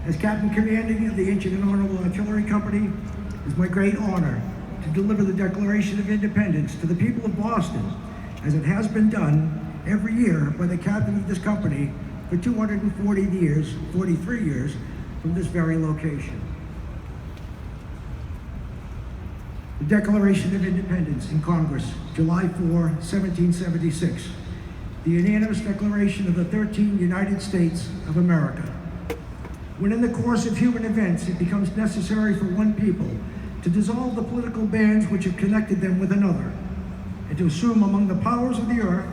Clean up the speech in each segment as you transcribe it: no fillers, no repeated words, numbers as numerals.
As Captain Commanding of the Ancient and Honorable Artillery Company, it is my great honor to deliver the Declaration of Independence to the people of Boston, as it has been done every year by the captain of this company for 243 years from this very location. The Declaration of Independence in Congress, July 4, 1776. The unanimous declaration of the 13 United States of America. When in the course of human events it becomes necessary for one people to dissolve the political bands which have connected them with another, and to assume among the powers of the earth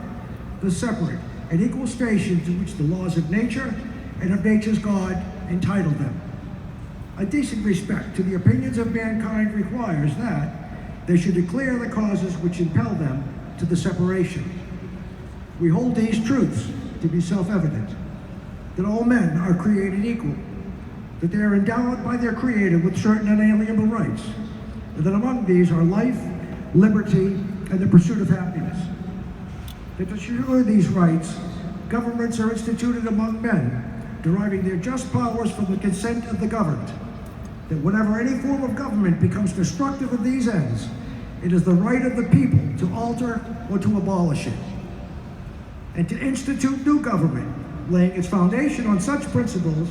the separate and equal station to which the laws of nature and of nature's God entitle them. A decent respect to the opinions of mankind requires that they should declare the causes which impel them to the separation. We hold these truths to be self-evident, that all men are created equal, that they are endowed by their Creator with certain unalienable rights, and that among these are life, liberty, and the pursuit of happiness. That to secure these rights, governments are instituted among men, deriving their just powers from the consent of the governed. That whenever any form of government becomes destructive of these ends, it is the right of the people to alter or to abolish it, and to institute new government, laying its foundation on such principles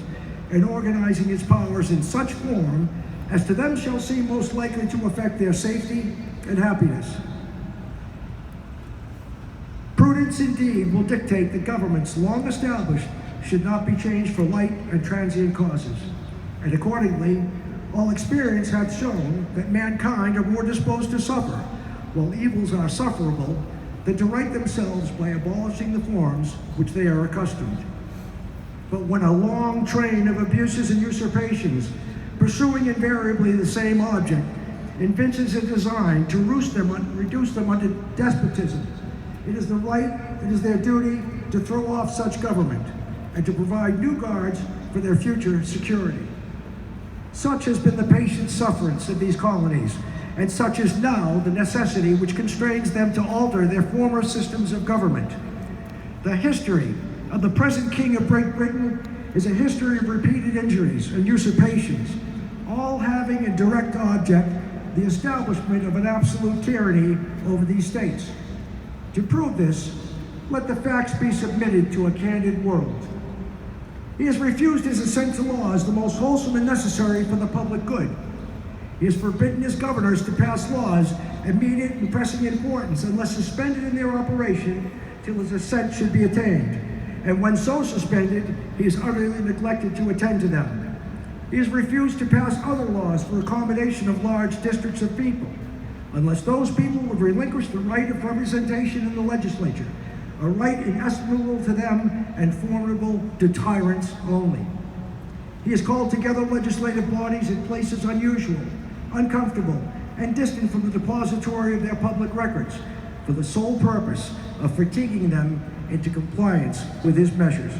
and organizing its powers in such form as to them shall seem most likely to affect their safety and happiness. Prudence indeed will dictate that governments long established should not be changed for light and transient causes, and accordingly, all experience hath shown that mankind are more disposed to suffer, while evils are sufferable, than to right themselves by abolishing the forms which they are accustomed. But when a long train of abuses and usurpations, pursuing invariably the same object, evinces a design to reduce them under despotism, it is their duty to throw off such government and to provide new guards for their future security. Such has been the patient sufferance of these colonies, and such is now the necessity which constrains them to alter their former systems of government. The history of the present King of Great Britain is a history of repeated injuries and usurpations, all having a direct object the establishment of an absolute tyranny over these states. To prove this, let the facts be submitted to a candid world. He has refused his assent to laws the most wholesome and necessary for the public good. He has forbidden his governors to pass laws immediate and pressing importance unless suspended in their operation till his assent should be attained. And when so suspended, he is utterly neglected to attend to them. He has refused to pass other laws for accommodation of large districts of people, unless those people would relinquish the right of representation in the legislature, a right inestimable to them and formidable to tyrants only. He has called together legislative bodies in places unusual, uncomfortable, and distant from the depository of their public records, for the sole purpose of fatiguing them into compliance with his measures.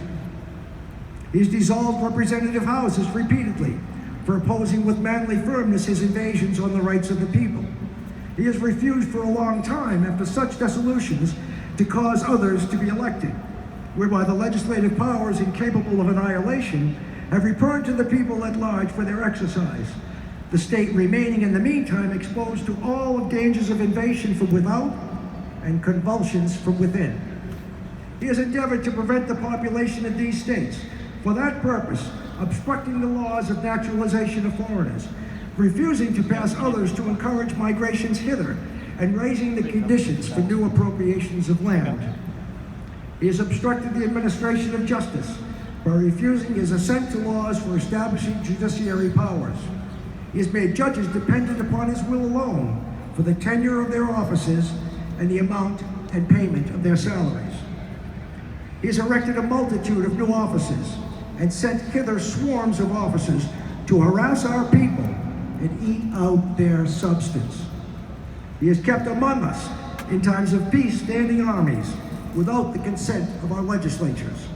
He has dissolved representative houses repeatedly for opposing with manly firmness his invasions on the rights of the people. He has refused for a long time, after such dissolutions, to cause others to be elected, whereby the legislative powers incapable of annihilation have returned to the people at large for their exercise, the state remaining in the meantime exposed to all dangers of invasion from without and convulsions from within. He has endeavored to prevent the population of these states, for that purpose, obstructing the laws of naturalization of foreigners, refusing to pass others to encourage migrations hither, and raising the conditions for new appropriations of land. He has obstructed the administration of justice by refusing his assent to laws for establishing judiciary powers. He has made judges dependent upon his will alone for the tenure of their offices and the amount and payment of their salaries. He has erected a multitude of new offices and sent hither swarms of officers to harass our people and eat out their substance. He has kept among us, in times of peace, standing armies without the consent of our legislatures.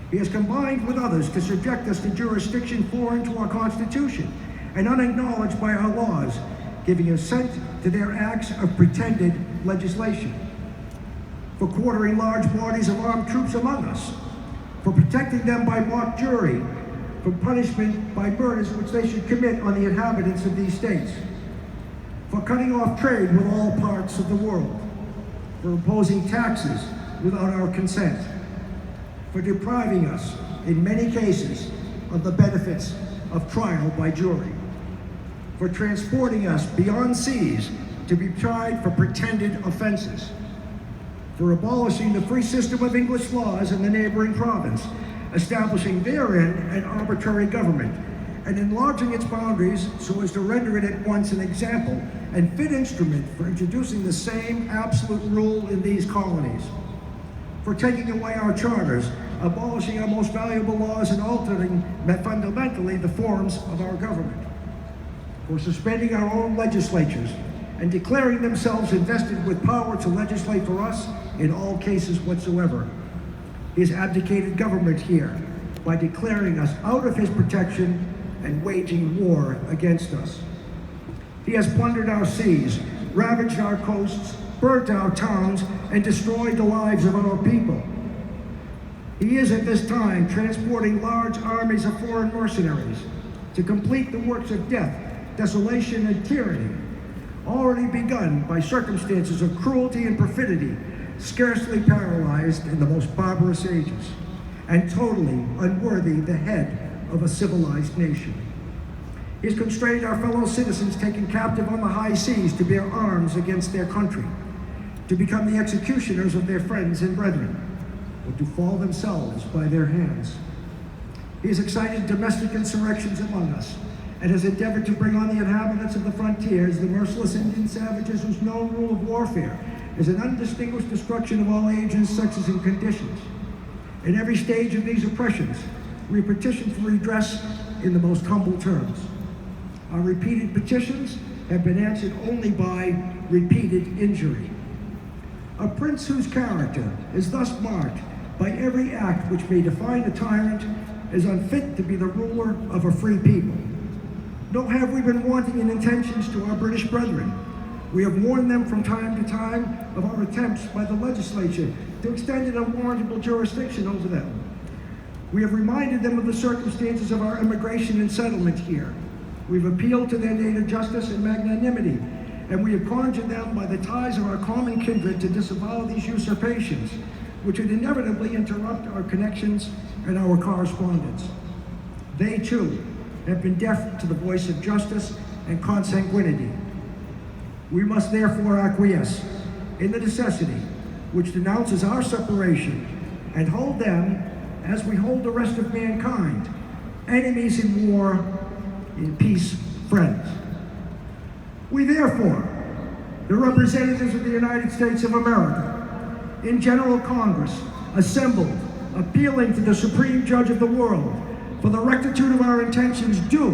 He has combined with others to subject us to jurisdiction foreign to our Constitution and unacknowledged by our laws, giving assent to their acts of pretended legislation, for quartering large bodies of armed troops among us, for protecting them by mock jury, from punishment by murders which they should commit on the inhabitants of these states, for cutting off trade with all parts of the world, for imposing taxes without our consent, for depriving us, in many cases, of the benefits of trial by jury, for transporting us beyond seas to be tried for pretended offenses, for abolishing the free system of English laws in the neighboring province, establishing therein an arbitrary government, and enlarging its boundaries so as to render it at once an example and fit instrument for introducing the same absolute rule in these colonies, for taking away our charters, abolishing our most valuable laws, and altering fundamentally the forms of our government, for suspending our own legislatures and declaring themselves invested with power to legislate for us in all cases whatsoever. He has abdicated government here by declaring us out of his protection and waging war against us. He has plundered our seas, ravaged our coasts, burnt our towns, and destroyed the lives of our people. He is at this time transporting large armies of foreign mercenaries to complete the works of death, desolation, and tyranny, already begun by circumstances of cruelty and perfidy, scarcely paralyzed in the most barbarous ages, and totally unworthy the head of a civilized nation. He has constrained our fellow citizens taken captive on the high seas to bear arms against their country, to become the executioners of their friends and brethren, or to fall themselves by their hands. He has excited domestic insurrections among us, and has endeavored to bring on the inhabitants of the frontiers, the merciless Indian savages whose known rule of warfare is an undistinguished destruction of all ages, sexes, and conditions. In every stage of these oppressions, we petition for redress in the most humble terms. Our repeated petitions have been answered only by repeated injury. A prince whose character is thus marked by every act which may define a tyrant is unfit to be the ruler of a free people. Nor have we been wanting in intentions to our British brethren. We have warned them from time to time of our attempts by the legislature to extend an unwarrantable jurisdiction over them. We have reminded them of the circumstances of our immigration and settlement here. We've appealed to their native justice and magnanimity, and we have conjured them by the ties of our common kindred to disavow these usurpations, which would inevitably interrupt our connections and our correspondence. They, too, have been deaf to the voice of justice and consanguinity. We must therefore acquiesce in the necessity which denounces our separation and hold them, as we hold the rest of mankind, enemies in war, in peace, friends. We therefore, the representatives of the United States of America, in General Congress, assembled, appealing to the Supreme Judge of the world for the rectitude of our intentions, do,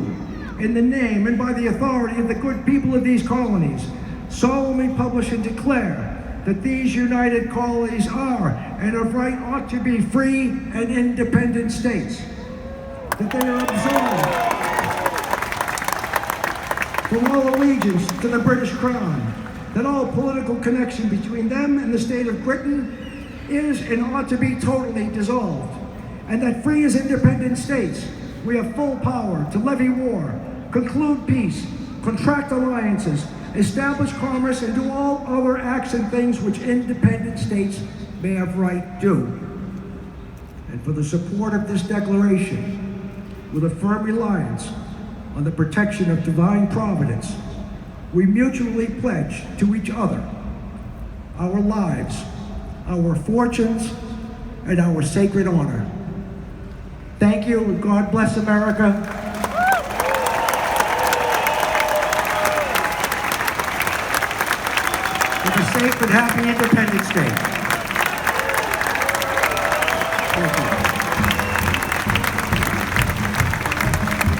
in the name and by the authority of the good people of these colonies, solemnly publish and declare that these united colonies are, and of right ought to be, free and independent states, that they are absolved from all allegiance to the British Crown, that all political connection between them and the state of Britain is and ought to be totally dissolved, and that free as independent states, we have full power to levy war, conclude peace, contract alliances, establish commerce, and do all other acts and things which independent states may have right do. And for the support of this declaration, with a firm reliance on the protection of divine providence, we mutually pledge to each other our lives, our fortunes, and our sacred honor. Thank you, and God bless America. With a safe and happy Independence Day. Thank you.